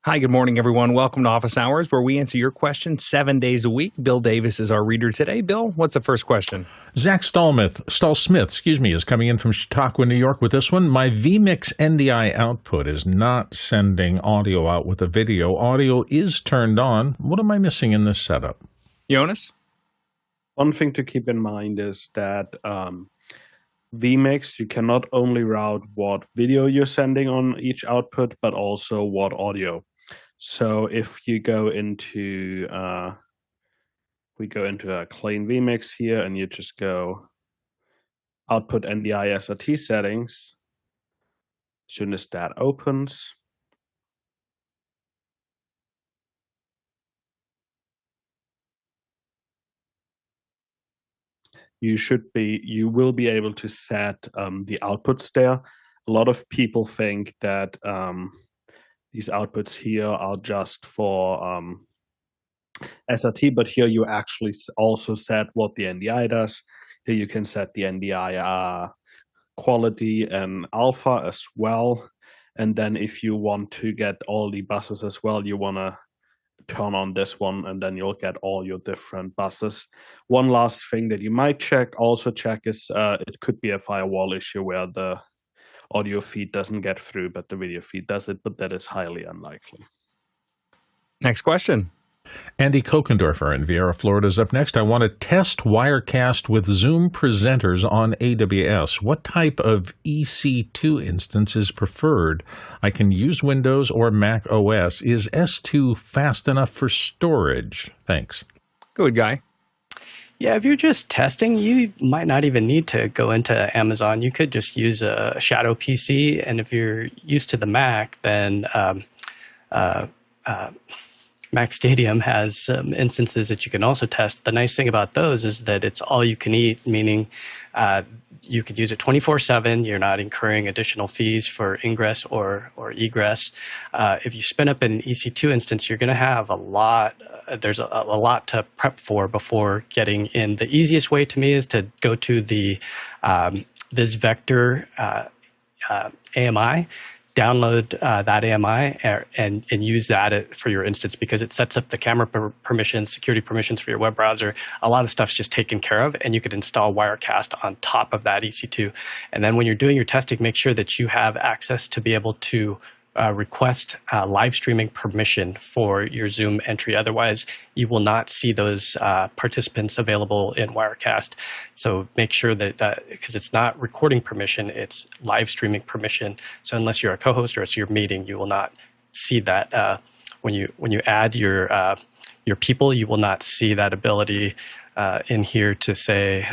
Hi, good morning, everyone. Welcome to Office Hours, where we answer your questions 7 days a week. Bill Davis is our reader today. Bill, what's the first question? Zach Stallsmith, is coming in from Chautauqua, New York with this one. My vMix NDI output is not sending audio out with the video. Audio is turned on. What am I missing in this setup? Jonas? One thing to keep in mind is that vMix, you can not only route what video you're sending on each output, but also what audio. So if you go into, we go into a clean vMix here, and you just go output NDI SRT settings. As soon as that opens, you will be able to set the outputs there. A lot of people think that these outputs here are just for SRT, but here you actually also set what the NDI does. Here you can set the NDI quality and alpha as well. And then if you want to get all the buses as well, you want to turn on this one, and then you'll get all your different buses. One last thing that you might also check is it could be a firewall issue where the audio feed doesn't get through, but the video feed does it, but that is highly unlikely. Next question. Andy Kokendorfer in Vieira, Florida is up next. I want to test Wirecast with Zoom presenters on AWS. What type of EC2 instance is preferred? I can use Windows or Mac OS. Is S2 fast enough for storage? Thanks. Good guy. Yeah, if you're just testing, you might not even need to go into Amazon. You could just use a shadow PC, and if you're used to the Mac, then Mac Stadium has some instances that you can also test. The nice thing about those is that it's all you can eat, meaning you could use it 24/7. You're not incurring additional fees for ingress or egress. If you spin up an EC2 instance, you're going to have a lot. There's a lot to prep for before getting in. The easiest way to me is to go to the VisVector AMI, download that AMI and use that for your instance, because it sets up the camera permissions, security permissions for your web browser. A lot of stuff's just taken care of, and you could install Wirecast on top of that EC2. And then when you're doing your testing, make sure that you have access to be able to request live streaming permission for your Zoom entry. Otherwise, you will not see those participants available in Wirecast. So make sure that, because it's not recording permission, it's live streaming permission. So unless you're a co-host or it's your meeting, you will not see that. When you add your people, you will not see that ability in here to say,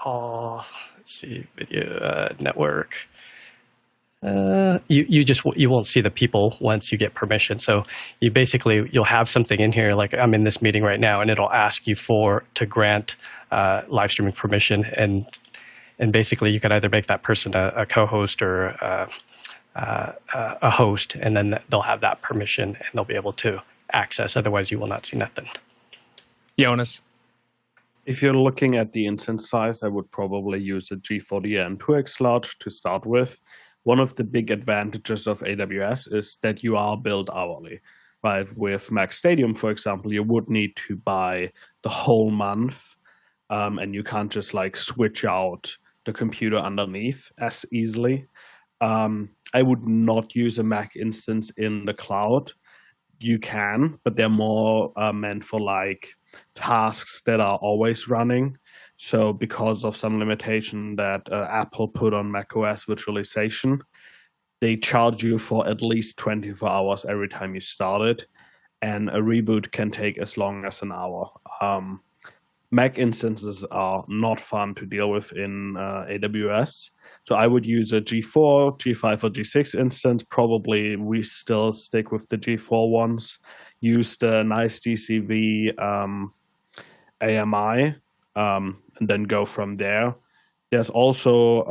let's see, video network. You won't see the people once you get permission. So you'll have something in here like I'm in this meeting right now, and it'll ask you to grant live streaming permission, and basically you can either make that person a co-host or a host, and then they'll have that permission and they'll be able to access. Otherwise, you will not see nothing. Jonas? If you're looking at the instance size, I would probably use a G40N 2X large to start with. One of the big advantages of AWS is that you are billed hourly, right? With Mac Stadium, for example, you would need to buy the whole month, and you can't just like switch out the computer underneath as easily. I would not use a Mac instance in the cloud. You can, but they're more meant for like tasks that are always running. So because of some limitation that Apple put on macOS virtualization, they charge you for at least 24 hours every time you start it, and a reboot can take as long as an hour. Mac instances are not fun to deal with in AWS. So I would use a G4, G5, or G6 instance. Probably we still stick with the G4 ones. Use the nice DCV AMI, and then go from there. There's also,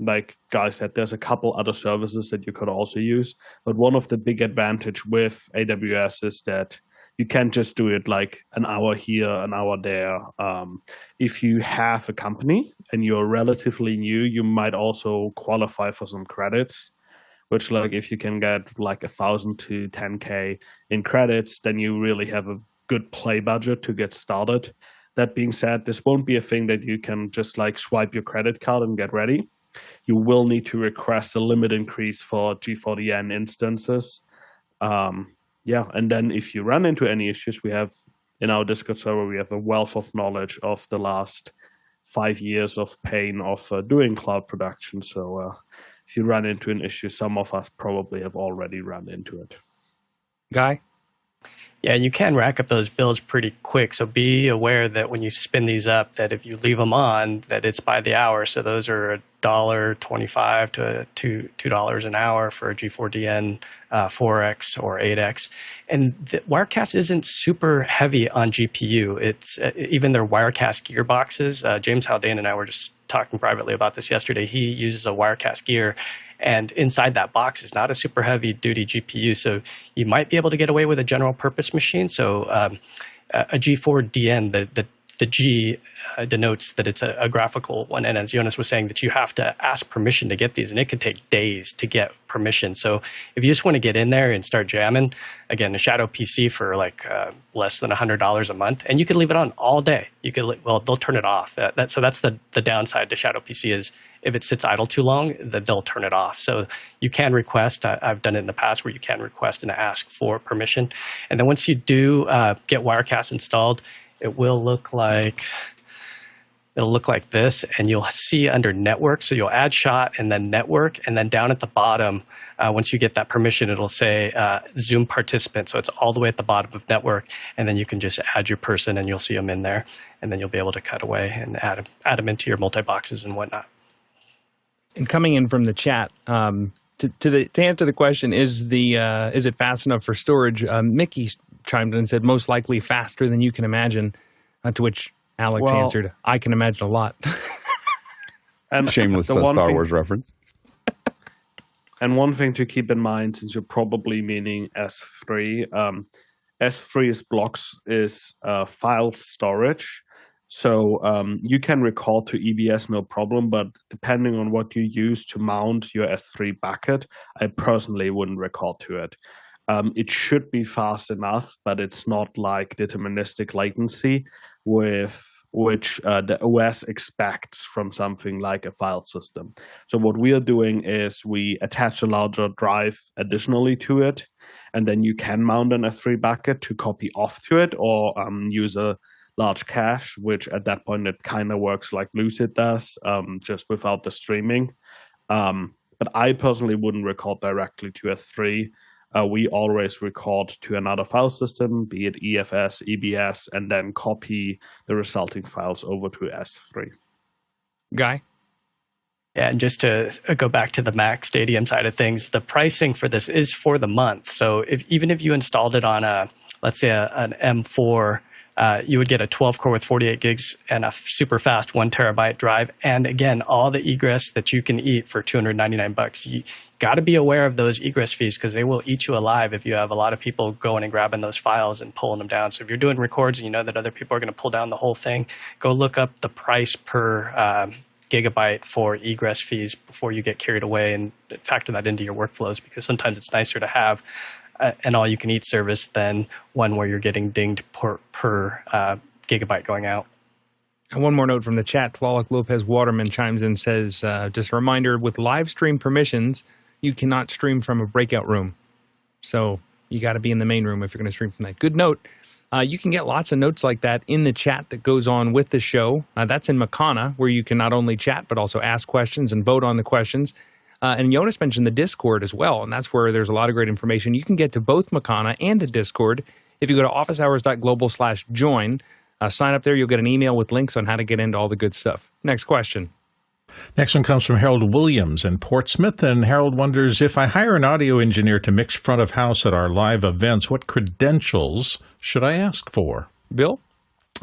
like Guy said, there's a couple other services that you could also use. But one of the big advantage with AWS is that you can't just do it like an hour here, an hour there. If you have a company and you're relatively new, you might also qualify for some credits, which like if you can get like 1,000 to 10K in credits, then you really have a good play budget to get started. That being said, this won't be a thing that you can just like swipe your credit card and get ready. You will need to request a limit increase for G40N instances. And then if you run into any issues, we have in our Discord server, we have a wealth of knowledge of the last 5 years of pain of doing cloud production. So if you run into an issue, some of us probably have already run into it. Guy? Yeah, you can rack up those bills pretty quick. So be aware that when you spin these up, that if you leave them on, that it's by the hour. So those are $1.25 to $2 an hour for a G4DN 4X or 8X. And the Wirecast isn't super heavy on GPU. It's even their Wirecast gearboxes. James Haldane and I were just talking privately about this yesterday. He uses a Wirecast gear, and inside that box is not a super heavy duty GPU. So you might be able to get away with a general purpose machine. So a G4DN, the G denotes that it's a graphical one. And as Jonas was saying, that you have to ask permission to get these, and it could take days to get permission. So if you just want to get in there and start jamming, again, a Shadow PC for like less than $100 a month, and you can leave it on all day. You could, well, they'll turn it off. So that's the downside to Shadow PC is if it sits idle too long, that they'll turn it off. So you can request, I've done it in the past where you can request and ask for permission. And then once you do get Wirecast installed, it will look like this, and you'll see under network. So you'll add shot and then network, and then down at the bottom, once you get that permission, it'll say Zoom participant. So it's all the way at the bottom of network, and then you can just add your person, and you'll see them in there, and then you'll be able to cut away and add them into your multi-boxes and whatnot. And coming in from the chat, to answer the question, is it fast enough for storage? Mickey chimed in and said, most likely faster than you can imagine, to which Alex answered, I can imagine a lot. And shameless Star Wars reference. And one thing to keep in mind, since you're probably meaning S3, S3's blocks is file storage. So you can record to EBS, no problem, but depending on what you use to mount your S3 bucket, I personally wouldn't record to it. It should be fast enough, but it's not like deterministic latency with which the OS expects from something like a file system. So what we are doing is we attach a larger drive additionally to it, and then you can mount an S3 bucket to copy off to it, or use a large cache, which at that point it kind of works like Lucid does, just without the streaming. But I personally wouldn't record directly to S3. We always record to another file system, be it EFS, EBS, and then copy the resulting files over to S3. Guy? Yeah, and just to go back to the Mac Stadium side of things, the pricing for this is for the month. So even if you installed it on let's say an M4, you would get a 12-core with 48 gigs and a super fast 1 terabyte drive. And again, all the egress that you can eat for $299. You got to be aware of those egress fees because they will eat you alive if you have a lot of people going and grabbing those files and pulling them down. So if you're doing records and you know that other people are going to pull down the whole thing, go look up the price per gigabyte for egress fees before you get carried away and factor that into your workflows, because sometimes it's nicer to have an all-you-can-eat service than one where you're getting dinged per gigabyte going out. And one more note from the chat. Tlaloc Lopez Waterman chimes in and says, just a reminder, with live stream permissions, you cannot stream from a breakout room. So you got to be in the main room if you're going to stream from that. Good note. You can get lots of notes like that in the chat that goes on with the show. That's in Makana, where you can not only chat, but also ask questions and vote on the questions. And Jonas mentioned the Discord as well, and that's where there's a lot of great information. You can get to both Makana and a Discord if you go to officehours.global/join. Sign up there. You'll get an email with links on how to get into all the good stuff. Next question. Next one comes from Harold Williams in Portsmouth, and Harold wonders, if I hire an audio engineer to mix front of house at our live events, what credentials should I ask for? Bill?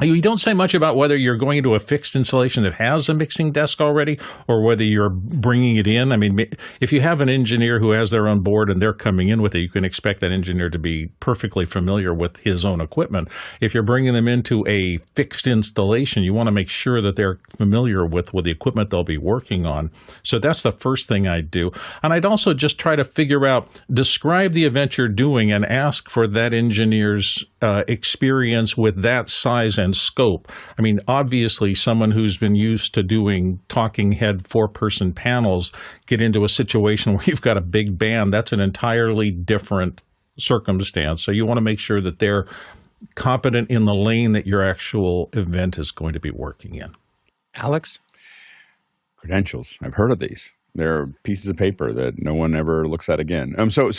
You don't say much about whether you're going into a fixed installation that has a mixing desk already or whether you're bringing it in. I mean, if you have an engineer who has their own board and they're coming in with it, you can expect that engineer to be perfectly familiar with his own equipment. If you're bringing them into a fixed installation, you want to make sure that they're familiar with the equipment they'll be working on. So that's the first thing I'd do. And I'd also just try to figure out, describe the event you're doing and ask for that engineer's experience with that size and scope. I mean, obviously, someone who's been used to doing talking head 4-person panels get into a situation where you've got a big band. That's an entirely different circumstance. So you want to make sure that they're competent in the lane that your actual event is going to be working in. Alex? Credentials. I've heard of these. They're pieces of paper that no one ever looks at again. So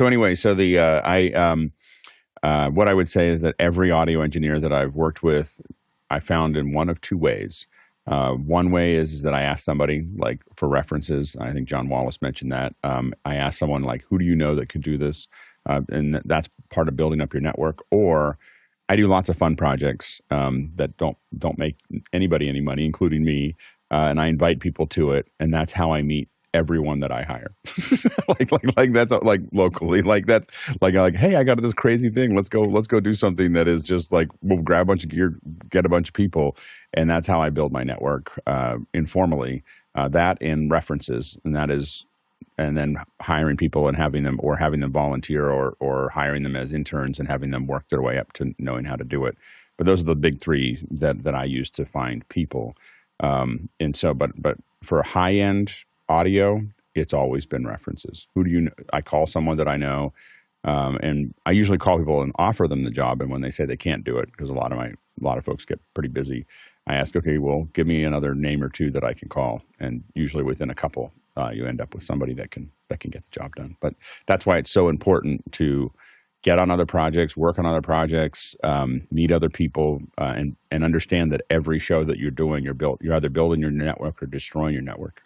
what I would say is that every audio engineer that I've worked with, I found in one of two ways. One way is that I ask somebody, like, for references. I think John Wallace mentioned that. I ask someone, like, who do you know that could do this? And that's part of building up your network. Or I do lots of fun projects that don't make anybody any money, including me. And I invite people to it, and that's how I meet everyone that I hire. like that's like locally, like that's like, hey, I got this crazy thing. Let's go do something that is just like, we'll grab a bunch of gear, get a bunch of people. And that's how I build my network informally, that in references. And then hiring people and having them volunteer or hiring them as interns and having them work their way up to knowing how to do it. But those are the big three that I use to find people. And so, but for high end audio, it's always been references. Who do you know? I call someone that I know, and I usually call people and offer them the job. And when they say they can't do it, because a lot of folks get pretty busy, I ask, okay, well, give me another name or two that I can call. And usually within a couple, you end up with somebody that can get the job done. But that's why it's so important to get on other projects, work on other projects, meet other people, and understand that every show that you're doing, you're either building your network or destroying your network.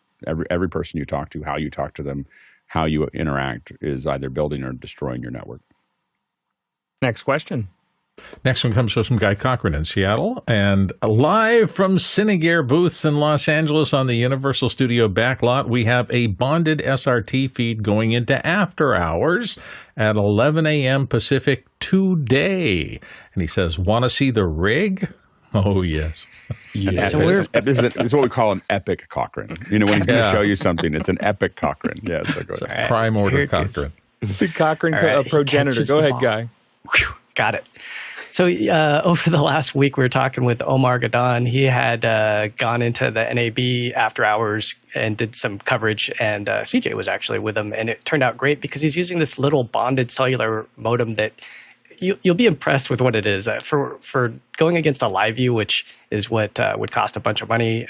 Every person you talk to, how you talk to them, how you interact is either building or destroying your network. Next question. Next one comes from Guy Cochran in Seattle, and live from Cinegear booths in Los Angeles on the Universal Studio backlot, we have a bonded SRT feed going into after hours at 11 a.m. Pacific today. And he says, want to see the rig? Oh, yes. Yeah. So this is what we call an epic Cochran. You know, when he's going to show you something, it's an epic Cochran. Yeah, so go ahead. Prime order Cochran. The Cochran progenitor. Go ahead, Guy. Whew, got it. So over the last week, we were talking with Omar Gadan. He had gone into the NAB after hours and did some coverage, and CJ was actually with him. And it turned out great because he's using this little bonded cellular modem that you'll be impressed with what it is. For going against a live view, which is what would cost a bunch of money,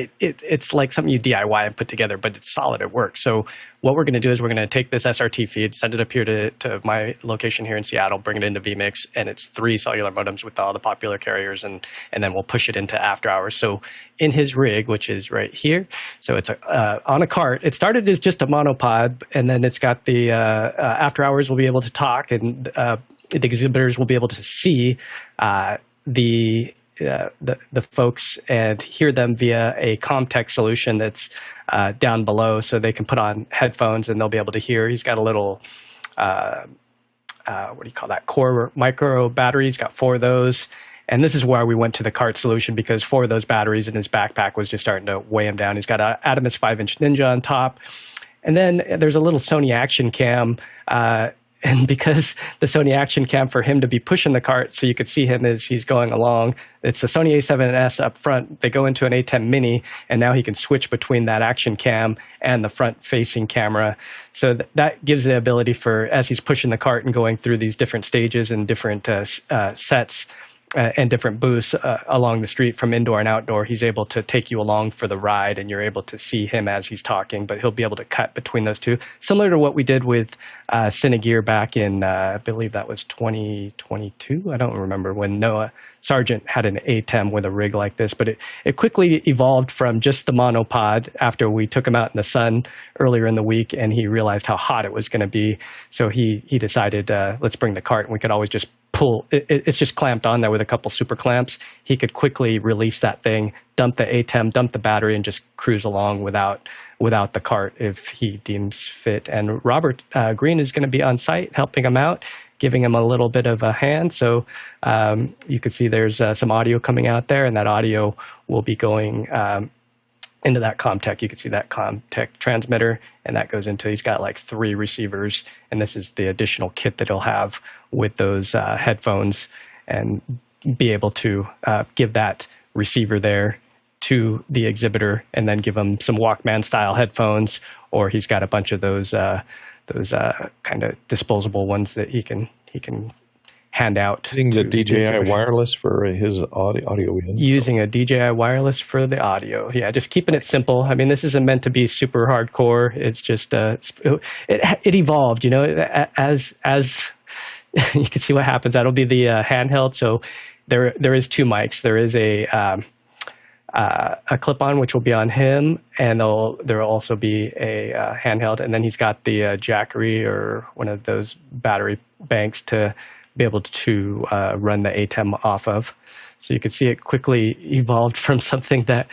it's like something you DIY and put together, but it's solid. It works. So what we're going to do is we're going to take this SRT feed, send it up here to my location here in Seattle, bring it into vMix, and it's 3 cellular modems with all the popular carriers, and then we'll push it into after hours. So in his rig, which is right here, so it's on a cart. It started as just a monopod, and then it's got the after hours will be able to talk, and the exhibitors will be able to see the folks and hear them via a Comtech solution that's down below, so they can put on headphones and they'll be able to hear. He's got a little, what do you call that, core micro battery. He's got 4 of those. And this is why we went to the cart solution, because 4 of those batteries in his backpack was just starting to weigh him down. He's got an Adamus 5-inch Ninja on top. And then there's a little Sony Action Cam, and because the Sony Action Cam, for him to be pushing the cart so you could see him as he's going along, it's the Sony A7S up front. They go into an A10 Mini, and now he can switch between that Action Cam and the front-facing camera. So that gives the ability for, as he's pushing the cart and going through these different stages and different sets, and different booths along the street from indoor and outdoor, he's able to take you along for the ride, and you're able to see him as he's talking, but he'll be able to cut between those two. Similar to what we did with Cinegear back in, I believe that was 2022. I don't remember, when Noah Sargent had an ATEM with a rig like this, but it quickly evolved from just the monopod after we took him out in the sun earlier in the week, and he realized how hot it was going to be. So he decided, let's bring the cart, and we could always just pull. It's just clamped on there with a couple super clamps. He could quickly release that thing, dump the ATEM, dump the battery, and just cruise along without the cart if he deems fit. And Robert Green is going to be on site helping him out, giving him a little bit of a hand. So you can see there's some audio coming out there, and that audio will be going into that Comtech. You can see that Comtech transmitter, and that goes into, he's got like 3 receivers, and this is the additional kit that he'll have with those headphones, and be able to give that receiver there to the exhibitor, and then give him some Walkman style headphones, or he's got a bunch of those kind of disposable ones that he can hand out. Using the DJI wireless for his audio in. Using a DJI wireless for the audio. Yeah, just keeping it simple. I mean, this isn't meant to be super hardcore. It's just it evolved, you know, as you can see what happens. That'll be the handheld. So there is 2 mics. There is a clip-on, which will be on him, and there will also be a handheld, and then he's got the Jackery or one of those battery banks to be able to run the ATEM off of. So you can see it quickly evolved from something that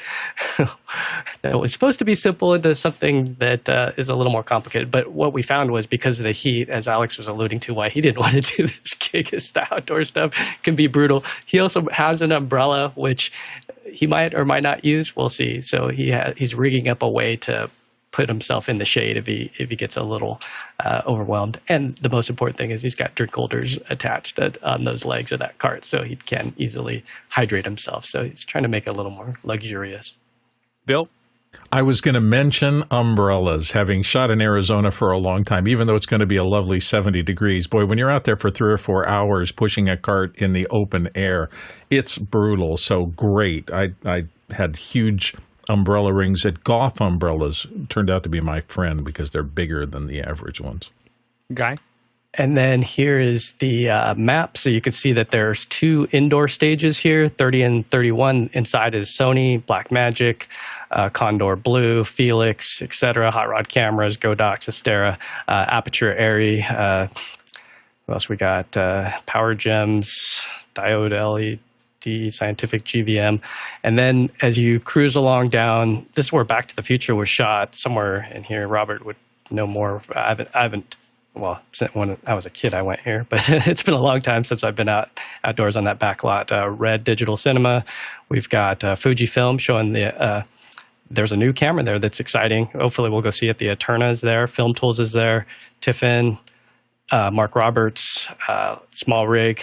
was supposed to be simple into something that is a little more complicated. But what we found was, because of the heat, as Alex was alluding to, why he didn't want to do this gig, is the outdoor stuff can be brutal. He also has an umbrella, which he might or might not use. We'll see. So he's rigging up a way to put himself in the shade if he gets a little overwhelmed. And the most important thing is he's got drink holders attached on those legs of that cart, so he can easily hydrate himself. So he's trying to make it a little more luxurious. Bill? I was going to mention umbrellas, having shot in Arizona for a long time, even though it's going to be a lovely 70 degrees. Boy, when you're out there for 3 or 4 hours pushing a cart in the open air, it's brutal. So great. I had huge umbrella rings at Gov Umbrellas. Turned out to be my friend because they're bigger than the average ones. Guy? And then here is the map. So you can see that there's 2 indoor stages here, 30 and 31. Inside is Sony, Blackmagic, Condor Blue, Felix, etc. Hot Rod Cameras, Godox, Astera, Aperture Airy. What else we got? Power Gems, Diode LED, Scientific GVM. And then as you cruise along down, this is where Back to the Future was shot, somewhere in here. Robert would know more. I haven't well, when I was a kid, I went here, but it's been a long time since I've been outdoors on that back lot. Red Digital Cinema. We've got Fujifilm showing there's a new camera there that's exciting. Hopefully we'll go see it. The Eterna is there. Film Tools is there. Tiffin, Mark Roberts, Small Rig.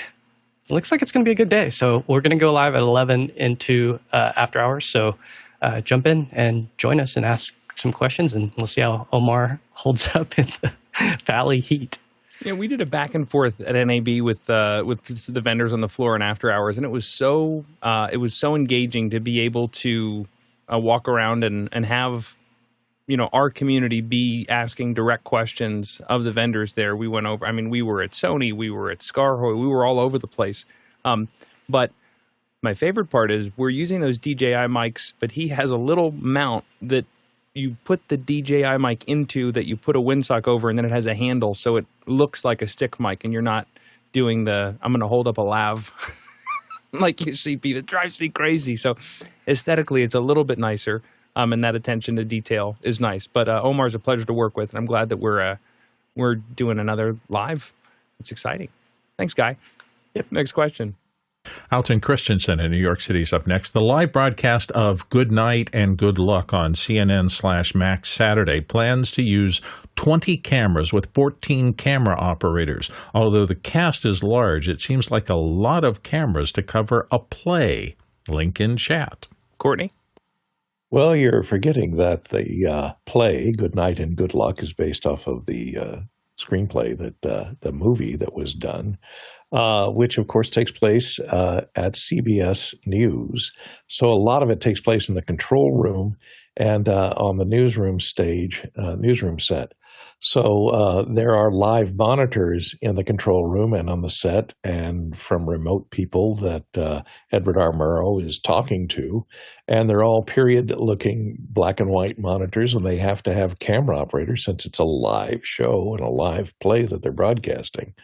It looks like it's going to be a good day. So we're going to go live at 11 into after hours. So jump in and join us and ask some questions, and we'll see how Omar holds up in the valley heat. Yeah, we did a back and forth at NAB with the vendors on the floor in after hours, and it was so engaging to be able to walk around and have, you know, our community be asking direct questions of the vendors there. We went over. I mean, we were at Sony, we were at Scarhoy, we were all over the place. But my favorite part is we're using those DJI mics, but he has a little mount that you put the DJI mic into, that you put a windsock over, and then it has a handle, so it looks like a stick mic, and you're not doing the, I'm going to hold up a lav like you see people. It drives me crazy. So aesthetically, it's a little bit nicer, and that attention to detail is nice. But Omar's a pleasure to work with, and I'm glad that we're doing another live. It's exciting. Thanks, Guy. Yep. Next question. Alton Christensen in New York City is up next. The live broadcast of Good Night and Good Luck on CNN/Max Saturday plans to use 20 cameras with 14 camera operators. Although the cast is large, it seems like a lot of cameras to cover a play. Link in chat. Courtney? Well, you're forgetting that the play, Good Night and Good Luck, is based off of the screenplay, the movie that was done, which, of course, takes place at CBS News. So a lot of it takes place in the control room and on the newsroom stage, newsroom set. So there are live monitors in the control room and on the set and from remote people that Edward R. Murrow is talking to. And they're all period-looking black and white monitors, and they have to have camera operators, since it's a live show and a live play that they're broadcasting,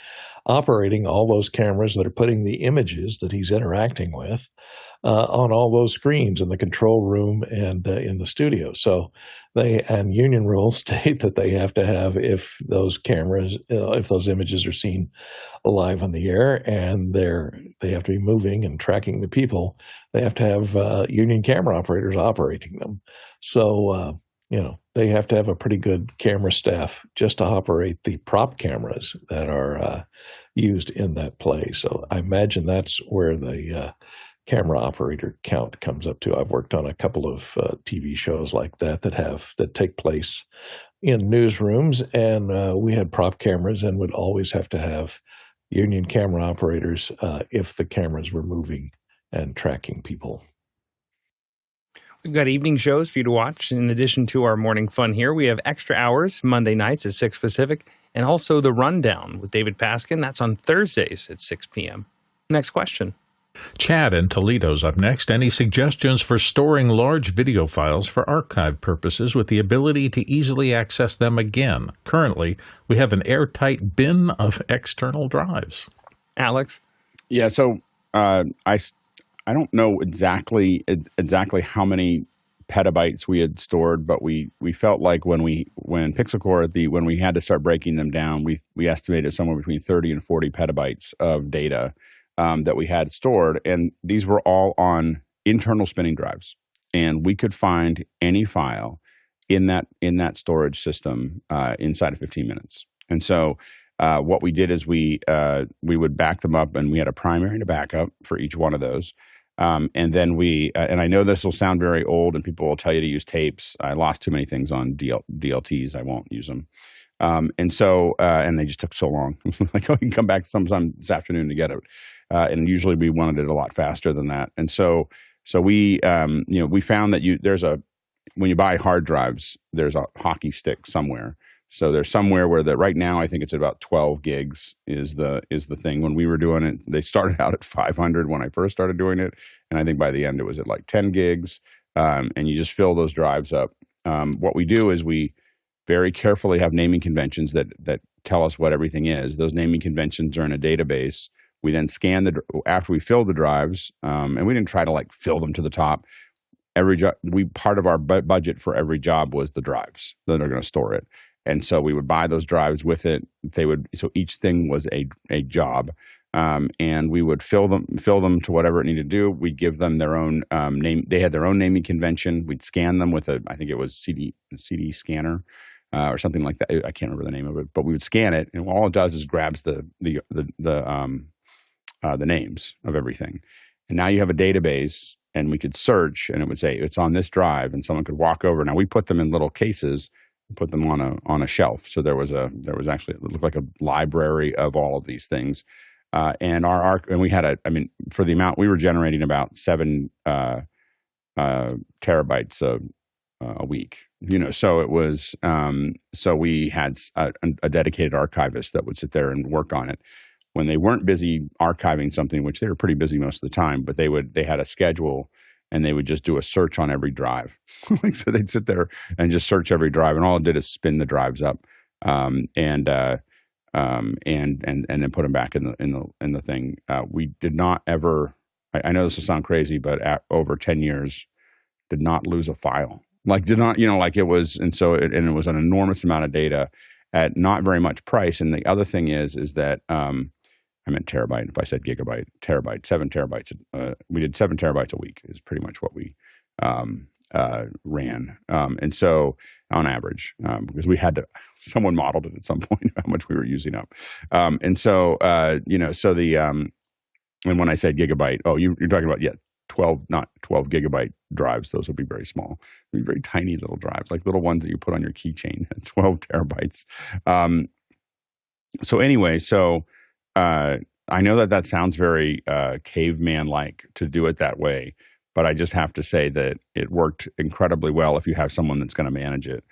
operating all those cameras that are putting the images that he's interacting with on all those screens in the control room and in the studio. So and union rules state that they have to have, if those cameras, if those images are seen live on the air and they have to be moving and tracking the people, they have to have union camera operators operating them. So, they have to have a pretty good camera staff just to operate the prop cameras that are used in that play. So I imagine that's where the camera operator count comes up to. I've worked on a couple of TV shows like that take place in newsrooms, and we had prop cameras and would always have to have union camera operators if the cameras were moving and tracking people. We've got evening shows for you to watch. In addition to our morning fun here, we have Extra Hours Monday nights at 6 Pacific, and also The Rundown with David Paskin. That's on Thursdays at 6 p.m. Next question. Chad in Toledo's up next. Any suggestions for storing large video files for archive purposes with the ability to easily access them again? Currently, we have an airtight bin of external drives. Alex? Yeah, so I don't know exactly how many petabytes we had stored, but we felt like when PixelCore when we had to start breaking them down, we estimated somewhere between 30 and 40 petabytes of data that we had stored, and these were all on internal spinning drives, and we could find any file in that storage system inside of 15 minutes. And so what we did is we would back them up, and we had a primary and a backup for each one of those. And then and I know this will sound very old, and people will tell you to use tapes. I lost too many things on DLTs. I won't use them. And they just took so long. Like, you can come back sometime this afternoon to get it. And usually we wanted it a lot faster than that. And so we found that when you buy hard drives, there's a hockey stick somewhere. So there's somewhere where right now I think it's about 12 gigs is the thing. When we were doing it, they started out at 500 when I first started doing it, and I think by the end it was at like 10 gigs. And you just fill those drives up. What we do is we very carefully have naming conventions that tell us what everything is. Those naming conventions are in a database. We then scan after we fill the drives, and we didn't try to fill them to the top. Part of our budget for every job was the drives that are going to store it. And so we would buy those drives with it. So each thing was a job, and we would fill them to whatever it needed to do. We'd give them their own name. They had their own naming convention. We'd scan them with I think it was CD scanner or something like that. I can't remember the name of it, but we would scan it, and all it does is grabs the names of everything. And now you have a database, and we could search, and it would say it's on this drive, and someone could walk over. Now we put them in little cases, put them on a shelf. So there was actually, it looked like a library of all of these things. And we had for the amount we were generating about 7 terabytes a week, so it was, so we had a dedicated archivist that would sit there and work on it. When they weren't busy archiving something, which they were pretty busy most of the time, but they had a schedule, and they would just do a search on every drive. So they'd sit there and just search every drive, and all it did is spin the drives up, and then put them back in the thing. We did not ever. I know this will sound crazy, but over 10 years, did not lose a file. It was, and it was an enormous amount of data at not very much price. And the other thing is that. I meant terabyte. If I said gigabyte, terabyte, 7 terabytes. We did 7 terabytes a week is pretty much what we ran. And so on average, because we had to, someone modeled it at some point how much we were using up. And when I said gigabyte, you're talking about, 12, not 12 gigabyte drives. Those would be very small. They'd be very tiny little drives, like little ones that you put on your keychain. 12 terabytes. I know that sounds very caveman-like to do it that way, but I just have to say that it worked incredibly well if you have someone that's going to manage it.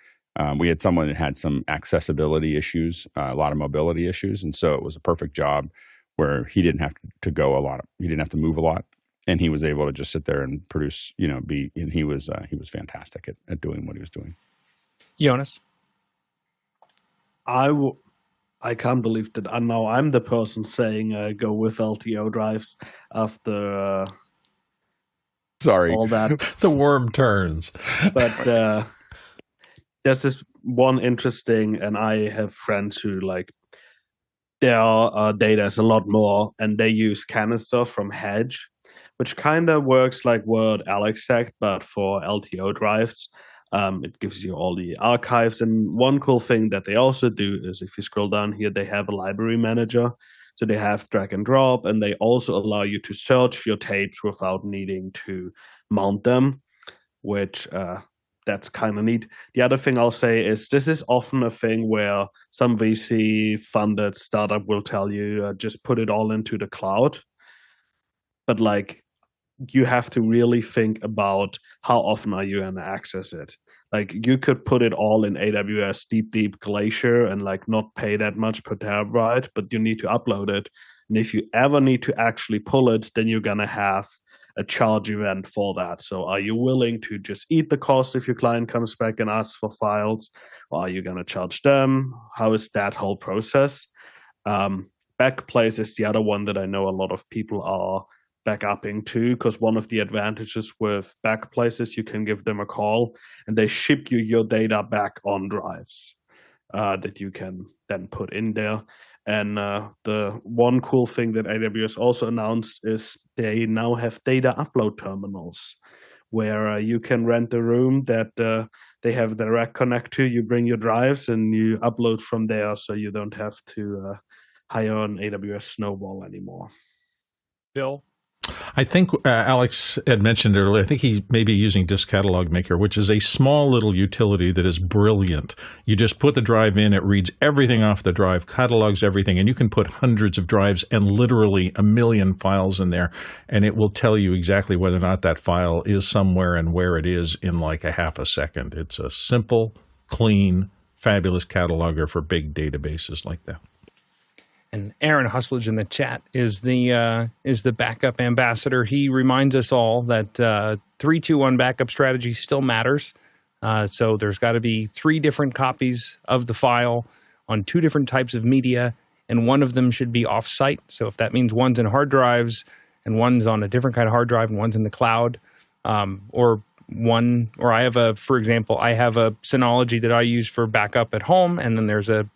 We had someone that had some accessibility issues, a lot of mobility issues, and so it was a perfect job where he didn't have to go a lot. He didn't have to move a lot, and he was able to just sit there and produce. And he was fantastic at doing what he was doing. Jonas? I can't believe that now I'm the person saying go with LTO drives after Sorry, all that. The worm turns. But there's this one interesting, and I have friends who their data is a lot more, and they use canister from Hedge, which kind of works like what Alex said, but for LTO drives. It gives you all the archives. And one cool thing that they also do is if you scroll down here, they have a library manager. So they have drag and drop, and they also allow you to search your tapes without needing to mount them, which that's kind of neat. The other thing I'll say is this is often a thing where some VC-funded startup will tell you, just put it all into the cloud. But you have to really think about how often are you going to access it. You could put it all in AWS deep Glacier and not pay that much per terabyte, but you need to upload it. And if you ever need to actually pull it, then you're going to have a charge event for that. So are you willing to just eat the cost if your client comes back and asks for files? Or are you going to charge them? How is that whole process? Backplace is the other one that I know a lot of people are backupping too, because one of the advantages with Backplace is you can give them a call and they ship you your data back on drives that you can then put in there. And the one cool thing that AWS also announced is they now have data upload terminals where you can rent a room that they have direct connect to. You bring your drives and you upload from there, so you don't have to hire an AWS Snowball anymore. Bill? I think Alex had mentioned earlier, I think he may be using Disk Catalog Maker, which is a small little utility that is brilliant. You just put the drive in, it reads everything off the drive, catalogs everything, and you can put hundreds of drives and literally a million files in there, and it will tell you exactly whether or not that file is somewhere and where it is in a half a second. It's a simple, clean, fabulous cataloger for big databases like that. And Aaron Husledge in the chat is the backup ambassador. He reminds us all that 3-2-1 backup strategy still matters. So there's got to be 3 different copies of the file on 2 different types of media, and one of them should be off-site. So if that means one's in hard drives and one's on a different kind of hard drive and one's in the cloud, for example, I have a Synology that I use for backup at home, and then there's a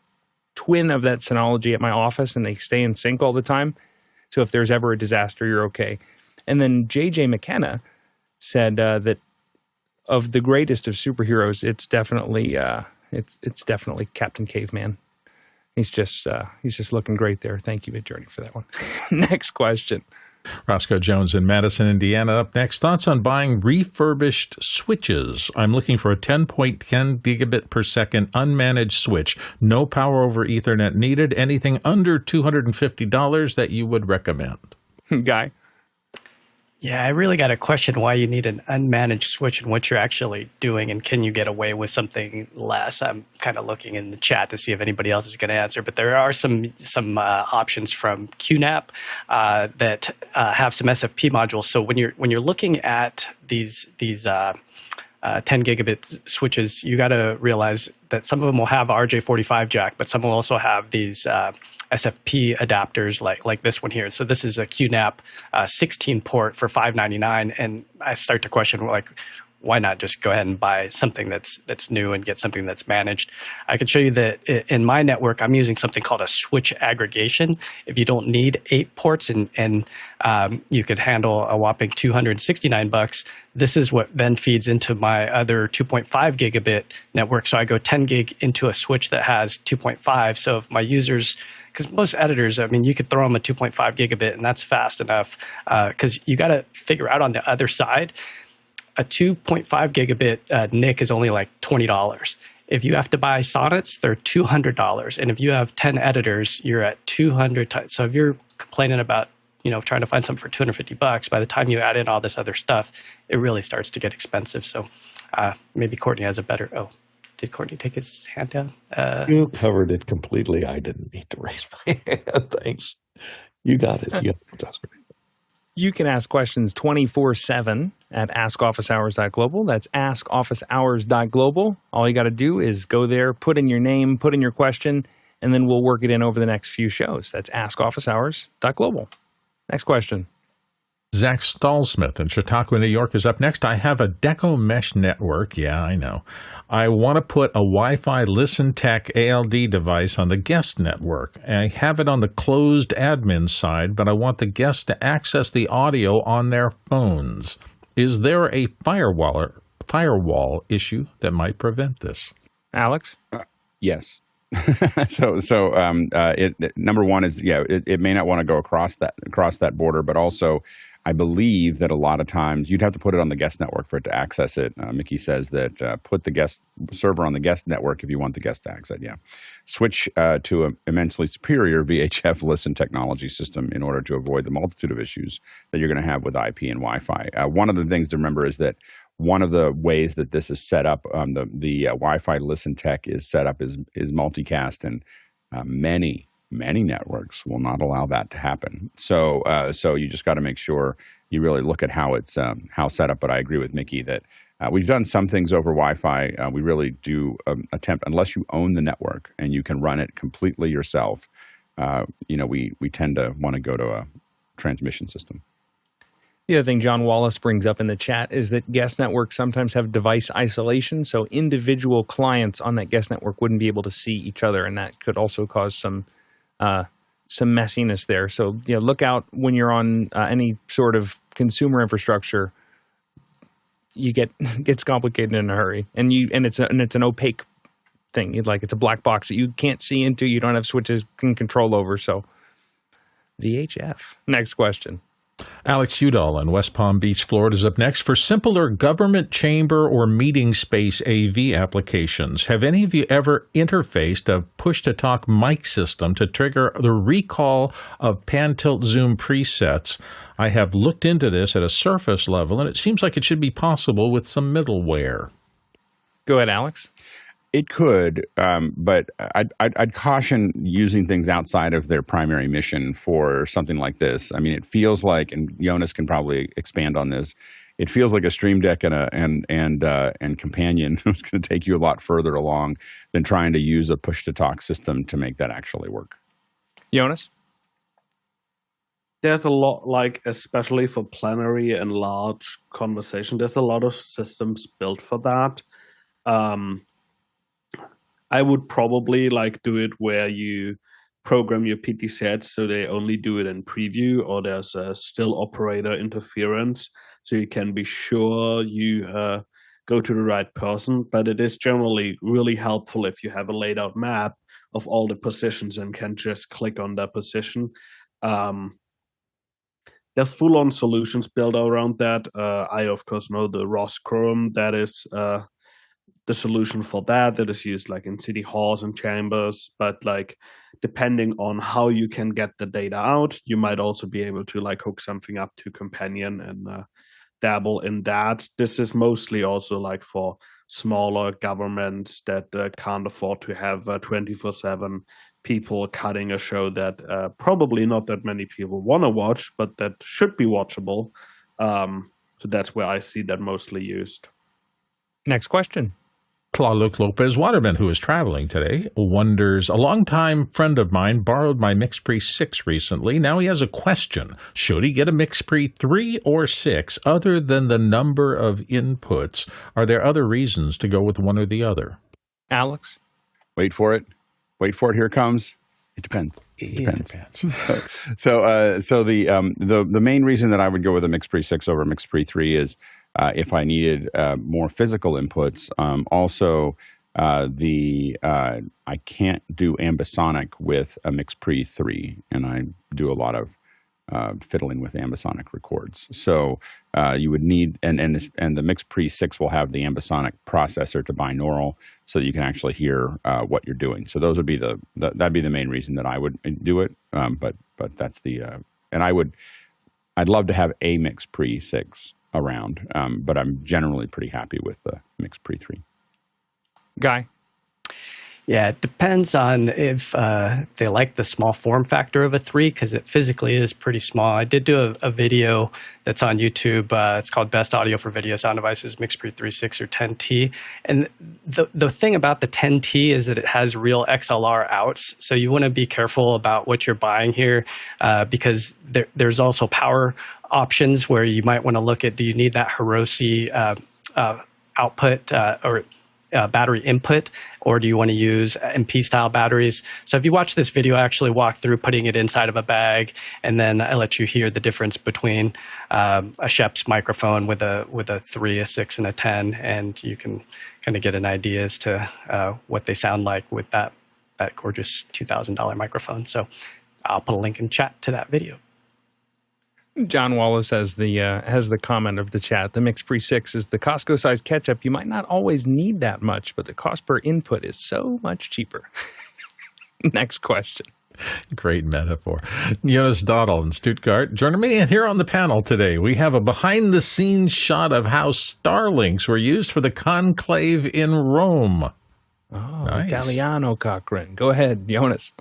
twin of that Synology at my office, and they stay in sync all the time. So if there's ever a disaster, you're okay. And then JJ McKenna said that of the greatest of superheroes, it's definitely Captain Caveman. He's just looking great there. Thank you, Midjourney, for that one. Next question. Roscoe Jones in Madison, Indiana. Up next, thoughts on buying refurbished switches. I'm looking for a 10.10 gigabit per second unmanaged switch. No power over Ethernet needed. Anything under $250 that you would recommend? Guy? Yeah, I really got to question why you need an unmanaged switch and what you're actually doing, and can you get away with something less? I'm kind of looking in the chat to see if anybody else is going to answer, but there are some options from QNAP that have some SFP modules. So when you're looking at these 10 gigabit switches, you got to realize that some of them will have RJ45 jack, but some will also have these SFP adapters like this one here. So this is a QNAP 16 port for $599, and I start to question why not just go ahead and buy something that's new and get something that's managed? I can show you that in my network, I'm using something called a switch aggregation. If you don't need 8 ports and you could handle a whopping $269, this is what then feeds into my other 2.5 gigabit network. So I go 10 gig into a switch that has 2.5. So if my users, because most editors, you could throw them a 2.5 gigabit and that's fast enough, because you got to figure out on the other side, a 2.5 gigabit NIC is only like $20. If you have to buy sonnets, they're $200. And if you have 10 editors, you're at $200. So if you're complaining about, trying to find something for $250, by the time you add in all this other stuff, it really starts to get expensive. So maybe Courtney has a better, Did Courtney take his hand down? You covered it completely. I didn't need to raise my hand. Thanks. You got it. Yeah, that's great. You can ask questions 24/7 at askofficehours.global. That's askofficehours.global. All you got to do is go there, put in your name, put in your question, and then we'll work it in over the next few shows. That's askofficehours.global. Next question. Zach Stallsmith in Chautauqua, New York is up next. I have a Deco Mesh Network. Yeah, I know. I want to put a Wi-Fi Listen Tech ALD device on the guest network. I have it on the closed admin side, but I want the guests to access the audio on their phones. Is there a firewall issue that might prevent this? Alex? Yes. Number one is, it may not want to go across that border, but also I believe that a lot of times you'd have to put it on the guest network for it to access it. Mickey says that put the guest server on the guest network if you want the guest to access it. Yeah. Switch to an immensely superior VHF listen technology system in order to avoid the multitude of issues that you're going to have with IP and Wi-Fi. One of the things to remember is that one of the ways that this is set up, the Wi-Fi Listen Tech is set up is multicast, and many networks will not allow that to happen. So you just got to make sure you really look at how it's set up. But I agree with Mickey that we've done some things over Wi-Fi. We really do attempt, unless you own the network and you can run it completely yourself. We tend to want to go to a transmission system. The other thing John Wallace brings up in the chat is that guest networks sometimes have device isolation, so individual clients on that guest network wouldn't be able to see each other, and that could also cause some messiness there. So look out when you're on any sort of consumer infrastructure. You gets complicated in a hurry, and it's an opaque thing. It's a black box that you can't see into. You don't have switches and control over. So VHF. Next question. Alex Udall in West Palm Beach, Florida is up next. For simpler government chamber or meeting space AV applications, have any of you ever interfaced a push-to-talk mic system to trigger the recall of pan-tilt-zoom presets? I have looked into this at a surface level, and it seems like it should be possible with some middleware. Go ahead, Alex. It could, but I'd caution using things outside of their primary mission for something like this. I mean, it feels like, and Jonas can probably expand on this, it feels like a Stream Deck and Companion is going to take you a lot further along than trying to use a push-to-talk system to make that actually work. Jonas? There's a lot, especially for plenary and large conversation, there's a lot of systems built for that. I would probably do it where you program your PT sets so they only do it in preview, or there's a still operator interference, so you can be sure you go to the right person. But it is generally really helpful if you have a laid out map of all the positions and can just click on that position. There's full-on solutions built around that. I, of course, know the Roscrom that is the solution for that is used in city halls and chambers, but depending on how you can get the data out, you might also be able to hook something up to Companion and dabble in that. This is mostly also for smaller governments that can't afford to have 24/7 people cutting a show that probably not that many people want to watch, but that should be watchable. So that's where I see that mostly used. Next question. Claude Lopez Waterman, who is traveling today, wonders, a longtime friend of mine borrowed my MixPre 6 recently. Now he has a question. Should he get a MixPre 3 or 6 other than the number of inputs? Are there other reasons to go with one or the other? Alex? Wait for it. Here it comes. It depends. So the main reason that I would go with a MixPre 6 over MixPre 3 is if I needed more physical inputs. I can't do ambisonic with a MixPre 3, and I do a lot of fiddling with ambisonic records. So you would need, and the MixPre 6 will have the ambisonic processor to binaural, so that you can actually hear what you're doing. So those would be that'd be the main reason that I would do it. But that's and I'd love to have a MixPre 6 around, but I'm generally pretty happy with the MixPre 3. Guy? Yeah, it depends on if they like the small form factor of a 3, because it physically is pretty small. I did do a video that's on YouTube. It's called Best Audio for Video Sound Devices, MixPre 3.6 or 10T. And the thing about the 10T is that it has real XLR outs. So you want to be careful about what you're buying here, because there's also power options where you might want to look at, do you need that Hiroshi output or battery input, or do you want to use MP style batteries? So if you watch this video, I actually walk through putting it inside of a bag, and then I let you hear the difference between a Sheps microphone with a 3, a 6, and a 10, and you can kind of get an idea as to what they sound like with that gorgeous $2,000 microphone. So I'll put a link in chat to that video. John Wallace has the comment of the chat. The MixPre 6 is the Costco-sized ketchup. You might not always need that much, but the cost per input is so much cheaper. Next question. Great metaphor. Jonas Dottel in Stuttgart joining me, and here on the panel today we have a behind-the-scenes shot of how Starlinks were used for the Conclave in Rome. Oh, nice. Italiano, Cochran. Go ahead, Jonas.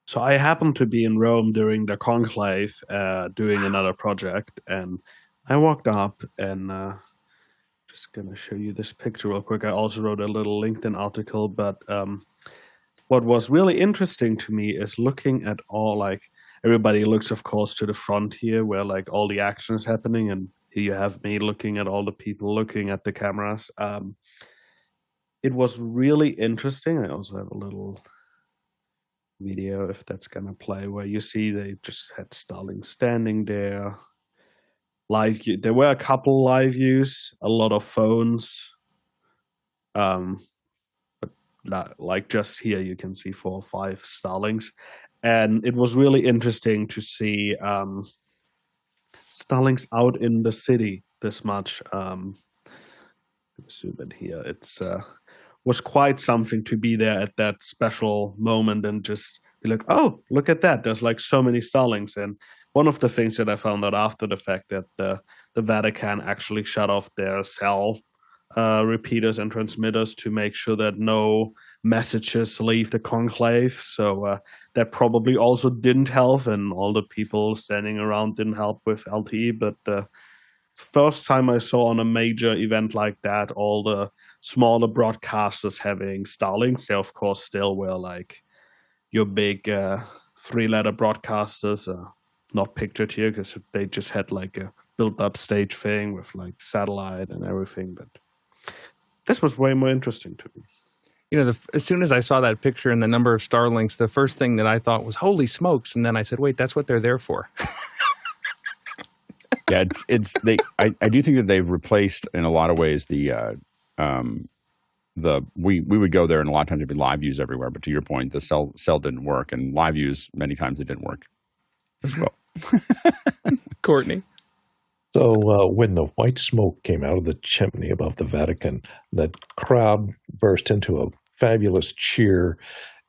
So I happened to be in Rome during the Conclave doing another project, and I walked up and just going to show you this picture real quick. I also wrote a little LinkedIn article, but what was really interesting to me is looking at all, like, everybody looks, of course, to the front here where, like, all the action is happening, and here you have me looking at all the people looking at the cameras. It was really interesting. I also have a little video, if that's gonna play, where you see they just had Starlinks standing there. Live view. There were a couple live views, a lot of phones. But like just here, you can see 4 or 5 Starlinks, and it was really interesting to see Starlinks out in the city this much. Zoom in here. It's was quite something to be there at that special moment and just be like, oh, look at that. There's like so many Starlinks. And one of the things that I found out after the fact that the Vatican actually shut off their cell repeaters and transmitters to make sure that no messages leave the conclave. So that probably also didn't help, and all the people standing around didn't help with LTE. But first time I saw on a major event like that, all the smaller broadcasters having Starlinks. They, of course, still were like your big 3-letter broadcasters, not pictured here because they just had like a built-up stage thing with like satellite and everything. But this was way more interesting to me. You know, as soon as I saw that picture and the number of Starlinks, the first thing that I thought was, holy smokes. And then I said, wait, that's what they're there for. Yeah, I do think that they've replaced in a lot of ways we would go there, and a lot of times there'd be live views everywhere. But to your point, the cell didn't work, and live views many times it didn't work as well. Courtney. So when the white smoke came out of the chimney above the Vatican, the crowd burst into a fabulous cheer.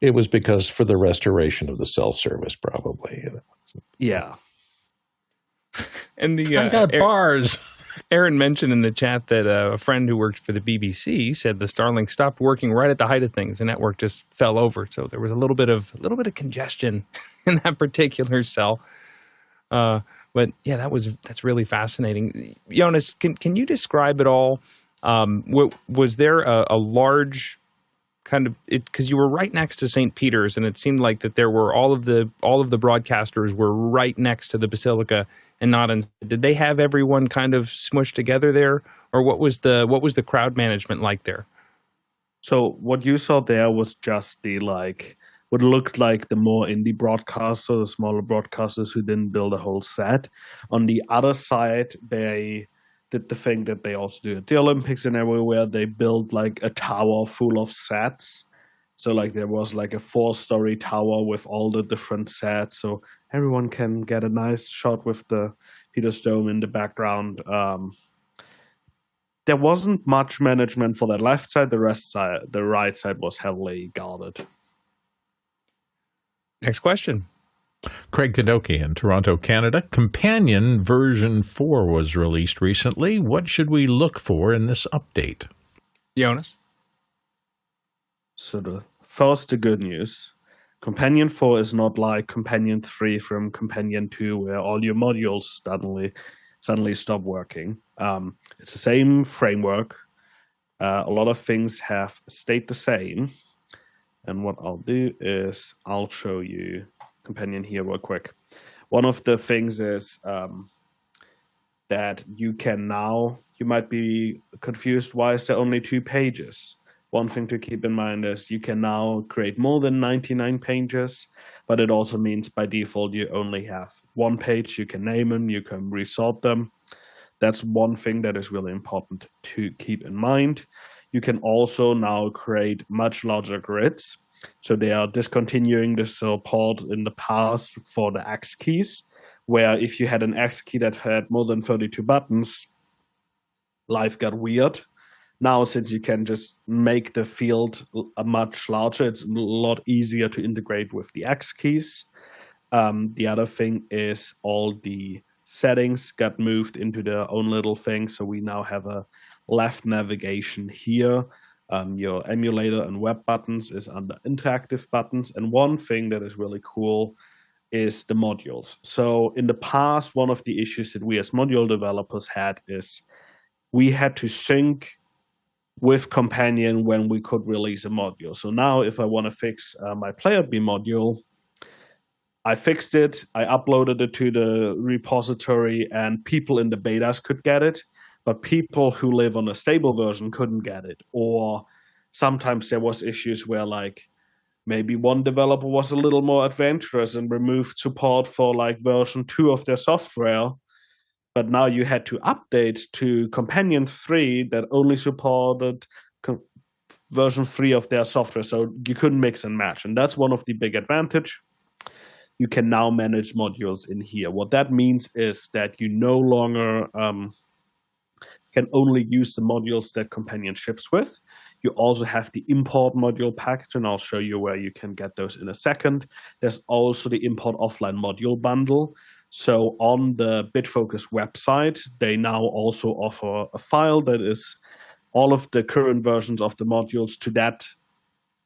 It was because for the restoration of the cell service, probably. Yeah. And I got bars. Aaron mentioned in the chat that a friend who worked for the BBC said the Starlink stopped working right at the height of things. The network just fell over, so there was a little bit of congestion in that particular cell. But yeah, that's really fascinating. Jonas, can you describe it all? Was there a large kind of it, because you were right next to St. Peter's, and it seemed like that there were all of the broadcasters were right next to the basilica and not in. Did they have everyone kind of smushed together there, or what was the crowd management like there? So what you saw there was just the what looked like the more indie broadcasters, the smaller broadcasters who didn't build a whole set. On the other side, they did the thing that they also do at the Olympics and everywhere. They built like a tower full of sets. So like there was like a 4-story tower with all the different sets. So everyone can get a nice shot with the Peter's Dome in the background. There wasn't much management for that left side. The right side was heavily guarded. Next question. Craig Kadoki in Toronto, Canada. Companion version 4 was released recently. What should we look for in this update? Jonas? So the good news. Companion 4 is not like Companion 3 from Companion 2, where all your modules suddenly stop working. It's the same framework. A lot of things have stayed the same. And what I'll do is I'll show you Companion here real quick. One of the things is that you might be confused, why is there only 2 pages? One thing to keep in mind is you can now create more than 99 pages, but it also means by default you only have 1 page. You can name them, you can resort them. That's one thing that is really important to keep in mind. You can also now create much larger grids. So they are discontinuing the support in the past for the X keys, where if you had an X key that had more than 32 buttons, life got weird. Now, since you can just make the field much larger, it's a lot easier to integrate with the X keys. The other thing is all the settings got moved into their own little thing. So we now have a left navigation here. Your emulator and web buttons is under interactive buttons. And one thing that is really cool is the modules. So in the past, one of the issues that we as module developers had is we had to sync with Companion when we could release a module. So now if I want to fix my player B module, I fixed it, I uploaded it to the repository, and people in the betas could get it, but people who live on a stable version couldn't get it. Or sometimes there was issues where like maybe one developer was a little more adventurous and removed support for like version 2 of their software, but now you had to update to Companion 3 that only supported version 3 of their software, so you couldn't mix and match. And that's one of the big advantage. You can now manage modules in here. What that means is that you no longer can only use the modules that Companion ships with. You also have the import module package, and I'll show you where you can get those in a second. There's also the import offline module bundle. So on the BitFocus website, they now also offer a file that is all of the current versions of the modules to that